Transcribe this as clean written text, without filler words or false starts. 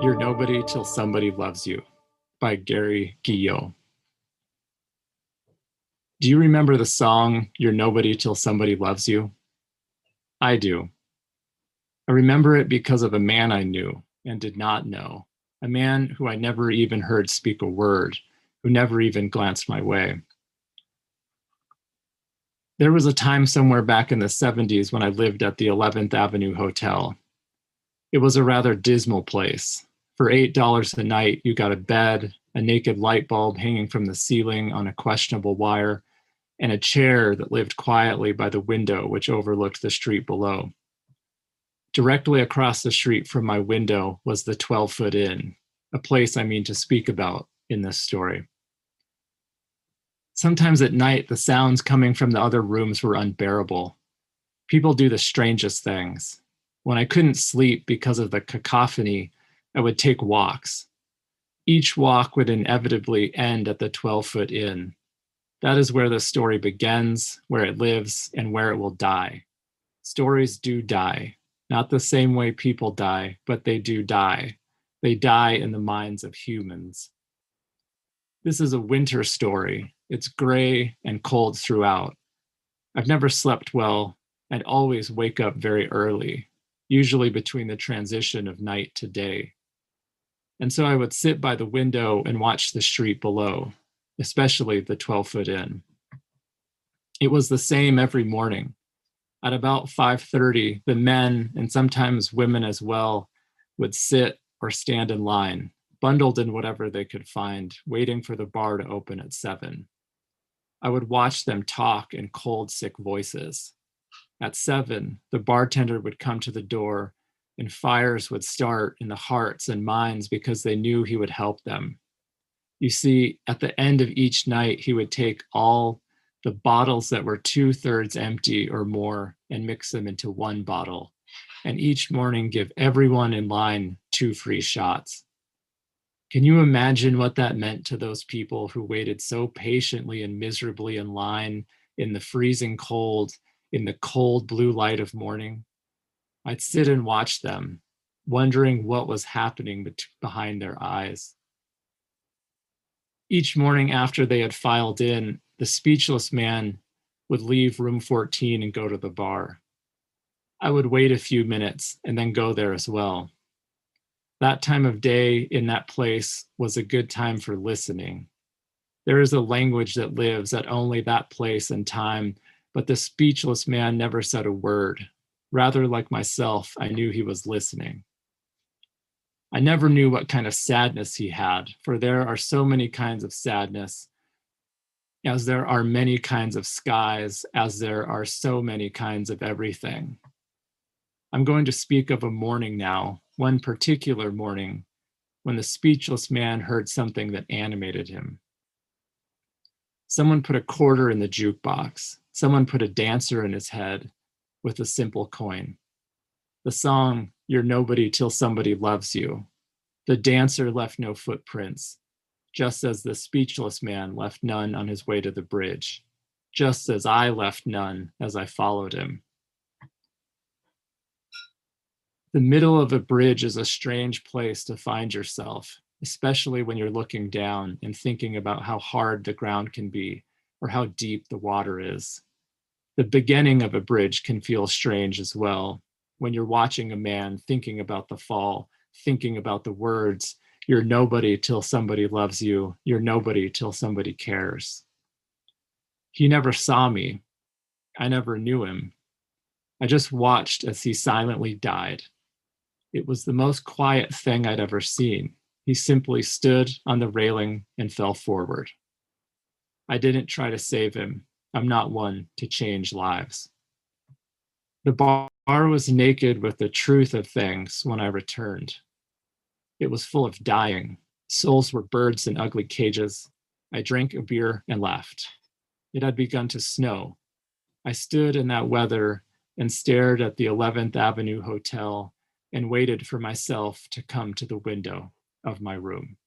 You're Nobody Till Somebody Loves You by Gary Guillot. Do you remember the song, You're Nobody Till Somebody Loves You? I do. I remember it because of a man I knew and did not know, a man who I never even heard speak a word, who never even glanced my way. There was a time somewhere back in the 70s when I lived at the 11th Avenue Hotel. It was a rather dismal place. For $8 a night, you got a bed, a naked light bulb hanging from the ceiling on a questionable wire, and a chair that lived quietly by the window which overlooked the street below. Directly across the street from my window was the 12-Foot Inn, a place I mean to speak about in this story. Sometimes at night, the sounds coming from the other rooms were unbearable. People do the strangest things. When I couldn't sleep because of the cacophony, I would take walks. Each walk would inevitably end at the 12-Foot Inn. That is where the story begins, where it lives, and where it will die. Stories do die, not the same way people die, but they do die. They die in the minds of humans. This is a winter story. It's gray and cold throughout. I've never slept well and always wake up very early, usually between the transition of night to day. And so I would sit by the window and watch the street below, especially the 12-Foot Inn. It was the same every morning. At about 5:30, the men, and sometimes women as well, would sit or stand in line, bundled in whatever they could find, waiting for the bar to open at 7. I would watch them talk in cold, sick voices. At 7, the bartender would come to the door and fires would start in the hearts and minds because they knew he would help them. You see, at the end of each night, he would take all the bottles that were 2/3 empty or more and mix them into one bottle, and each morning give everyone in line 2 free shots. Can you imagine what that meant to those people who waited so patiently and miserably in line in the freezing cold, in the cold blue light of morning? I'd sit and watch them, wondering what was happening behind their eyes. Each morning after they had filed in, the speechless man would leave room 14 and go to the bar. I would wait a few minutes and then go there as well. That time of day in that place was a good time for listening. There is a language that lives at only that place and time, but the speechless man never said a word. Rather, like myself, I knew he was listening. I never knew what kind of sadness he had, for there are so many kinds of sadness, as there are many kinds of skies, as there are so many kinds of everything. I'm going to speak of a morning now, one particular morning, when the speechless man heard something that animated him. Someone put a quarter in the jukebox. Someone put a dancer in his head with a simple coin. The song, You're Nobody Till Somebody Loves You. The dancer left no footprints, just as the speechless man left none on his way to the bridge, just as I left none as I followed him. The middle of a bridge is a strange place to find yourself, especially when you're looking down and thinking about how hard the ground can be or how deep the water is. The beginning of a bridge can feel strange as well, when you're watching a man thinking about the fall, thinking about the words, you're nobody till somebody loves you, you're nobody till somebody cares. He never saw me. I never knew him. I just watched as he silently died. It was the most quiet thing I'd ever seen. He simply stood on the railing and fell forward. I didn't try to save him. I'm not one to change lives. The bar was naked with the truth of things when I returned. It was full of dying. Souls were birds in ugly cages. I drank a beer and left. It had begun to snow. I stood in that weather and stared at the 11th Avenue Hotel and waited for myself to come to the window of my room.